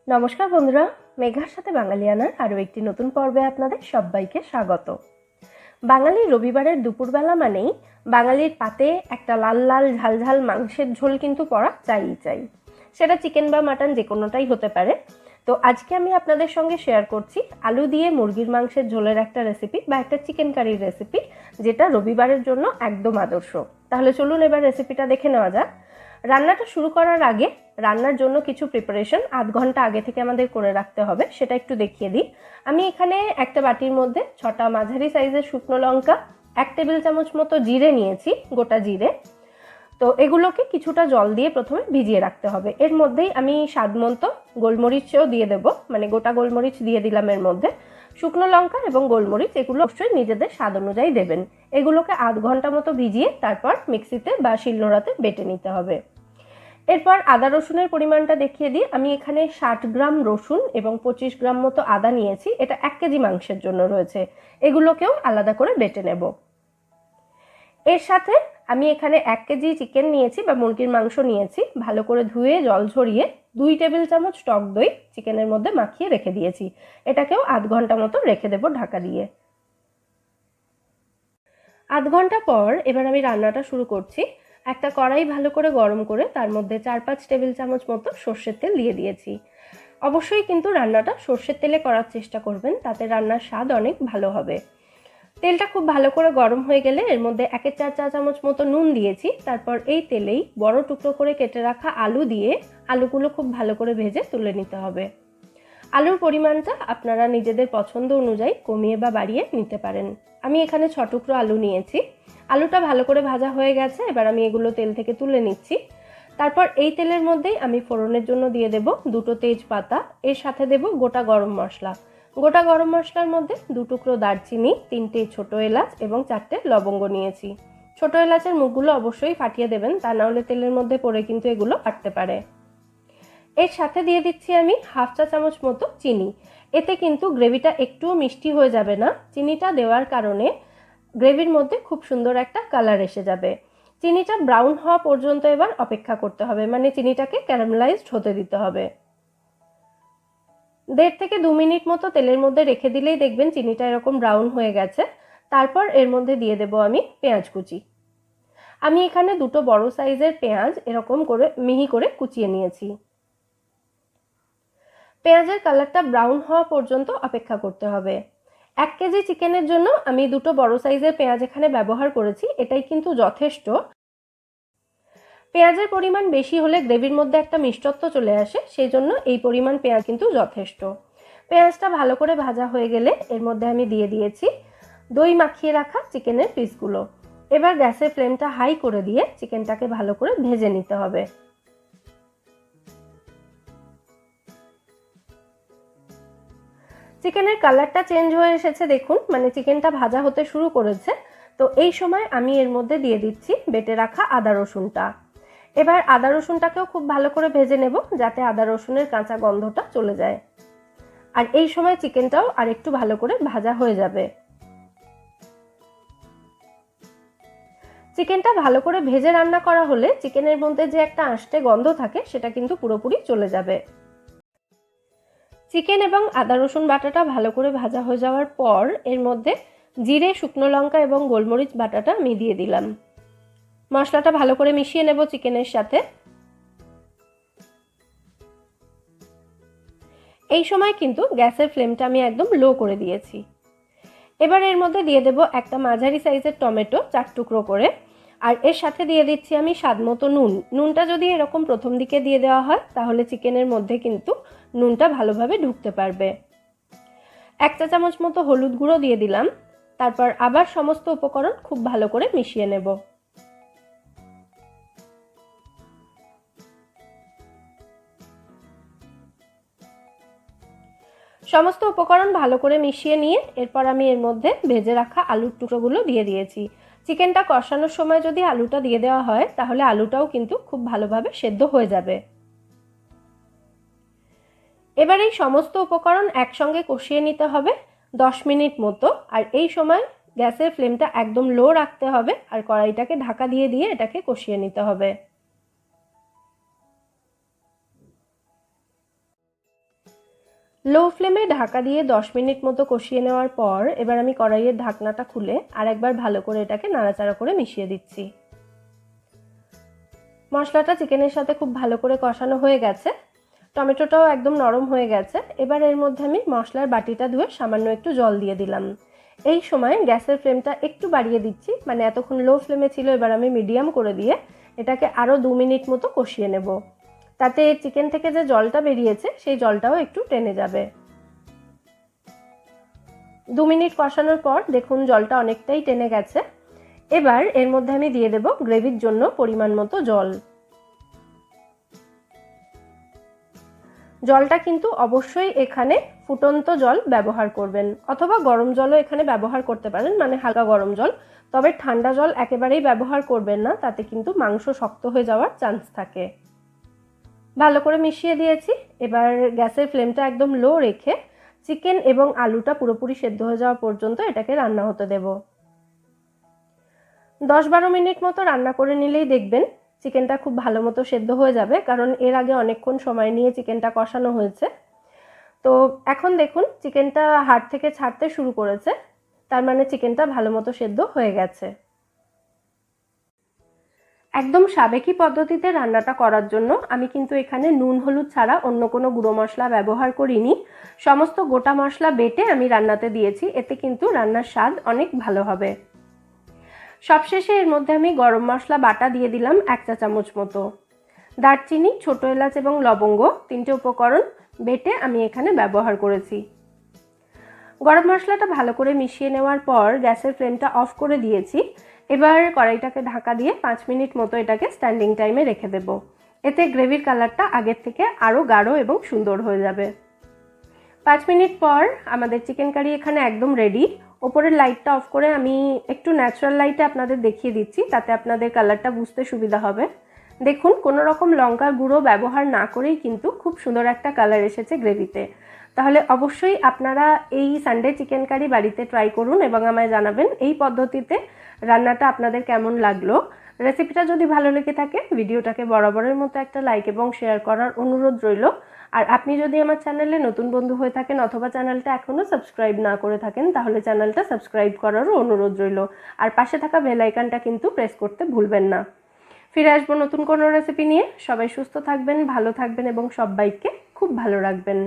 নমস্কার বন্ধুরা, মেঘার সাথে বাঙালিয়ানার আরও একটি নতুন পর্বে আপনাদের সবাইকে স্বাগত। বাঙালির রবিবারের দুপুরবেলা মানেই বাঙালির পাতে একটা লাল লাল ঝাল ঝাল মাংসের ঝোল কিন্তু পড়া চাই। সেটা চিকেন বা মাটন যে কোনোটাই হতে পারে। তো আজকে আমি আপনাদের সঙ্গে শেয়ার করছি আলু দিয়ে মুরগির মাংসের ঝোলের একটা রেসিপি বা একটা চিকেন কারির রেসিপি, যেটা রবিবারের জন্য একদম আদর্শ। তাহলে চলুন এবার রেসিপিটা দেখে নেওয়া যাক। রান্নাটা শুরু করার আগে রান্নার জন্য কিছু প্রিপারেশন আধ ঘন্টা আগে থেকে আমাদের করে রাখতে হবে, সেটা একটু দেখিয়ে দিই। আমি এখানে একটা বাটির মধ্যে 6টা মাঝারি সাইজের শুকনো লঙ্কা, 1 টেবিল চামচ মতো জিরে নিয়েছি, গোটা জিরে। তো এগুলোকে কিছুটা জল দিয়ে প্রথমে ভিজিয়ে রাখতে হবে। এর মধ্যেই আমি স্বাদ মতো গোলমরিচও দিয়ে দেবো, মানে গোটা গোলমরিচ দিয়ে দিলাম এর মধ্যে। শুকনো লঙ্কা এবং গোলমরিচ এগুলো অবশ্যই নিজেদের স্বাদ অনুযায়ী দেবেন। এগুলোকে আধ ঘন্টা মতো ভিজিয়ে তারপর মিক্সিতে বা শিলনোড়াতে বেটে নিতে হবে। এরপর আদা রসুনের পরিমাণটা দেখিয়ে দিই। আমি এখানে 60 গ্রাম রসুন এবং 25 গ্রাম মতো আদা নিয়েছি। এটা 1 কেজি মাংসের জন্য রয়েছে। এগুলোকেও আলাদা করে বেটে নেব। এর সাথে আমি এখানে 1 কেজি চিকেন নিয়েছি বা মুরগির মাংস নিয়েছি। ভালো করে ধুয়ে জল ঝরিয়ে 2 টেবিল চামচ টক দই চিকেনের মধ্যে মাখিয়ে রেখে দিয়েছি। এটাকেও আধ ঘন্টা মতো রেখে দেব ঢাকা দিয়ে। আধ ঘন্টা পর এবার আমি রান্নাটা শুরু করছি। একটা কড়াই ভালো করে গরম করে তার মধ্যে 4-5 টেবিল চামচ মতো সর্ষের তেল দিয়ে দিয়েছি। অবশ্যই কিন্তু রান্নাটা সর্ষের তেলে করার চেষ্টা করবেন, তাতে রান্নার স্বাদ অনেক ভালো হবে। তেলটা খুব ভালো করে গরম হয়ে গেলে এর মধ্যে 1-4 চা চামচ মতো নুন দিয়েছি। তারপর এই তেলেই বড় টুকরো করে কেটে রাখা আলু দিয়ে আলুগুলো খুব ভালো করে ভেজে তুলে নিতে হবে। আলুর পরিমাণটা আপনারা নিজেদের পছন্দ অনুযায়ী কমিয়ে বা বাড়িয়ে নিতে পারেন। আমি এখানে 6 টুকরো আলু নিয়েছি। আলুটা ভালো করে ভাজা হয়ে গেছে, এবার আমি এগুলো তেল থেকে তুলে নিচ্ছি। তারপর এই তেলের মধ্যেই আমি ফোড়নের জন্য দিয়ে দেব 2টো তেজপাতা, এর সাথে দেব গোটা গরম মশলা। গোটা গরম মশলার মধ্যে 2 টুকরো দারচিনি, 3টে ছোটো এলাচ এবং 4টে লবঙ্গ নিয়েছি। ছোটো এলাচের মুখগুলো অবশ্যই ফাটিয়ে দেবেন, তা নাহলে তেলের মধ্যে পড়ে কিন্তু এগুলো ফাটতে পারে। এর সাথে দিয়ে দিচ্ছি আমি 1/2 চা চামচ মতো চিনি। এতে কিন্তু গ্রেভিটা একটুও মিষ্টি হয়ে যাবে না। চিনিটা দেওয়ার কারণে গ্রেভির মধ্যে খুব সুন্দর একটা কালার এসে যাবে। চিনিটা ব্রাউন হওয়া পর্যন্ত এবার অপেক্ষা করতে হবে, মানে চিনিটাকে ক্যারামেলাইজড হতে দিতে হবে। 1.5 থেকে 2 মিনিট মতো তেলের মধ্যে রেখে দিলেই দেখবেন চিনিটা এরকম ব্রাউন হয়ে গেছে। তারপর এর মধ্যে দিয়ে দেব আমি পেঁয়াজ কুচি। আমি এখানে 2টো বড় সাইজের পেঁয়াজ এরকম করে মিহি করে কুচিয়ে নিয়েছি। পেঁয়াজের কালারটা ব্রাউন হওয়া পর্যন্ত অপেক্ষা করতে হবে। 1 কেজি চিকেনের জন্য আমি 2টো বড় সাইজের পেঁয়াজ এখানে ব্যবহার করেছি, এটাই কিন্তু যথেষ্ট। পেঁয়াজের পরিমাণ বেশি হলে গ্রেভির মধ্যে একটা মিষ্টত্ব চলে আসে, সেই জন্য এই পরিমাণ পেঁয়াজ কিন্তু যথেষ্ট। পেঁয়াজটা ভালো করে ভাজা হয়ে গেলে এর মধ্যে আমি দিয়ে দিয়েছি দই মাখিয়ে রাখা চিকেনের পিসগুলো। এবার গ্যাসের ফ্লেমটা হাই করে দিয়ে চিকেনটাকে ভালো করে ভেজে নিতে হবে। চিকেনের কালারটা চেঞ্জ হয়ে এসেছে দেখুন, মানে চিকেনটা ভাজা হতে শুরু করেছে। তো এই সময় আমি এর মধ্যে দিয়ে দিচ্ছি বেটে রাখা আদা রসুনটা। এবার আদা রসুনটাকেও খুব ভালো করে ভেজে নেব, যাতে আদা রসুনের কাঁচা গন্ধটা চলে যায়। আর এই সময় চিকেনটাও আর একটু ভালো করে ভাজা হয়ে যাবে। চিকেনটা ভালো করে ভেজে রান্না করা হলে চিকেনের মধ্যে যে একটা আঁশটে গন্ধ থাকে সেটা কিন্তু পুরোপুরি চলে যাবে। চিকেন এবং আদা রসুন বাটাটা ভালো করে ভাজা হয়ে যাওয়ার পর এর মধ্যে জিরে, শুকনো লঙ্কা এবং গোলমরিচ বাটাটা আমি দিয়ে দিলাম। মশলাটা ভালো করে মিশিয়ে নেব চিকেনের সাথে। এই সময় কিন্তু গ্যাসের ফ্লেমটা আমি একদম লো করে দিয়েছি। এবার এর মধ্যে দিয়ে দেব একটা মাঝারি সাইজের টমেটো 4 টুকরো করে, আর এর সাথে দিয়ে দিচ্ছি আমি স্বাদ মতো নুন। নুনটা যদি এরকম প্রথম দিকে দিয়ে দেওয়া হয় তাহলে চিকেনের মধ্যে কিন্তু নুনটা ভালোভাবে ঢুকতে পারবে। 1 চা চামচ মতো হলুদ গুঁড়ো দিয়ে দিলাম। তারপর আবার সমস্ত উপকরণ খুব ভালো করে মিশিয়ে নেব। সমস্ত উপকরণ ভালো করে মিশিয়ে নিয়ে এরপর আমি এর মধ্যে ভেজে রাখা আলুর টুকরোগুলো দিয়ে দিয়েছি। চিকেনটা কষানোর সময় যদি আলুটা দিয়ে দেওয়া হয় তাহলে আলুটাও কিন্তু খুব ভালোভাবে সেদ্ধ হয়ে যাবে। এবার এই সমস্ত উপকরণ একসঙ্গে কষিয়ে নিতে হবে 10 মিনিট মতো। আর এই সময় গ্যাসের ফ্লেমটা একদম লো রাখতে হবে আর কড়াইটাকে ঢাকা দিয়ে দিয়ে এটাকে কষিয়ে নিতে হবে। লো ফ্লেমে ঢাকা দিয়ে 10 মিনিট মতো কষিয়ে নেওয়ার পর এবার আমি কড়াইয়ের ঢাকনাটা খুলে আরেকবার ভালো করে এটাকে নাড়াচাড়া করে মিশিয়ে দিচ্ছি। মশলাটা চিকেনের সাথে খুব ভালো করে কষানো হয়ে গেছে, টমেটোটাও একদম নরম হয়ে গেছে। এবার এর মধ্যে আমি মশলার বাটিটা ধুয়ে সামান্য একটু জল দিয়ে দিলাম। এই সময় গ্যাসের ফ্লেমটা একটু বাড়িয়ে দিচ্ছি, মানে এতক্ষণ লো ফ্লেমে ছিল, এবার আমি মিডিয়াম করে দিয়ে এটাকে আরও 2 মিনিট মতো কষিয়ে নেব। তাতে চিকেন থেকে যে জলটা বেরিয়েছে সেই জলটাও একটু টেনে যাবে। 2 মিনিট কষানোর পর দেখুন জলটা অনেকটাই টেনে গেছে। এবার এর মধ্যে আমি দিয়ে দেব গ্রেভির জন্য পরিমাণ মতো জল। জলটা কিন্তু অবশ্যই এখানে ফুটন্ত জল ব্যবহার করবেন, অথবা গরম জলও এখানে ব্যবহার করতে পারেন, মানে হালকা গরম জল। তবে ঠান্ডা জল একেবারেই ব্যবহার করবেন না, তাতে কিন্তু মাংস শক্ত হয়ে যাওয়ার চান্স থাকে। ভালো করে মিশিয়ে দিয়েছি। এবার গ্যাসের ফ্লেমটা একদম লো রেখে চিকেন এবং আলুটা পুরোপুরি সেদ্ধ হয়ে যাওয়া পর্যন্ত এটাকে রান্না হতে দেব। 10-12 মিনিট মতো রান্না করে নিলেই দেখবেন চিকেনটা খুব ভালো মতো সেদ্ধ হয়ে যাবে, কারণ এর আগে অনেকক্ষণ সময় নিয়ে চিকেনটা কষানো হয়েছে। তো এখন দেখুন চিকেনটা হাড় থেকে ছাড়তে শুরু করেছে, তার মানে চিকেনটা ভালো মতো সেদ্ধ হয়ে গেছে। একদম সাবেকি পদ্ধতিতে রান্নাটা করার জন্য আমি কিন্তু এখানে নুন হলুদ ছাড়া অন্য কোনো গুঁড়ো মশলা ব্যবহার করিনি। সমস্ত গোটা মশলা বেটে আমি রান্নাতে দিয়েছি, এতে কিন্তু রান্নার স্বাদ অনেক ভালো হবে। সবশেষে এর মধ্যে আমি গরম মশলা বাটা দিয়ে দিলাম 1 চা চামচ মতো। দারচিনি, ছোটো এলাচ এবং লবঙ্গ 3টে উপকরণ বেটে আমি এখানে ব্যবহার করেছি। গরম মশলাটা ভালো করে মিশিয়ে নেওয়ার পর গ্যাসের ফ্লেমটা অফ করে দিয়েছি। এবার কড়াইটাকে ঢাকা দিয়ে 5 মিনিট মতো এটাকে স্ট্যান্ডিং টাইমে রেখে দেব। এতে গ্রেভির কালারটা আগের থেকে আরও গাঢ় এবং সুন্দর হয়ে যাবে। 5 মিনিট পর আমাদের চিকেন কারি এখানে একদম রেডি। ওপরের লাইটটা অফ করে আমি একটু ন্যাচারাল লাইটে আপনাদের দেখিয়ে দিচ্ছি, তাতে আপনাদের কালারটা বুঝতে সুবিধা হবে। দেখুন কোনো রকম লঙ্কার গুঁড়ো ব্যবহার না করেই কিন্তু খুব সুন্দর একটা কালার এসেছে গ্রেভিতে। তাহলে অবশ্যই আপনারা এই সানডে চিকেন কারি বাড়িতে ট্রাই করুন এবং আমায় জানাবেন এই পদ্ধতিতে রান্নাটা আপনাদের কেমন লাগলো। রেসিপিটা যদি ভালো লেগে থাকে ভিডিওটাকে বরাবরের মতো একটা লাইক এবং শেয়ার করার অনুরোধ রইল। আর আপনি যদি আমার চ্যানেলে নতুন বন্ধু হয়ে থাকেন অথবা চ্যানেলটা এখনও সাবস্ক্রাইব না করে থাকেন, তাহলে চ্যানেলটা সাবস্ক্রাইব করারও অনুরোধ রইল। আর পাশে থাকা বেল আইকনটা কিন্তু প্রেস করতে ভুলবেন না। ফিরে আসবো নতুন কোনো রেসিপি নিয়ে। সবাই সুস্থ থাকবেন, ভালো থাকবেন এবং সবাইকে খুব ভালো রাখবেন।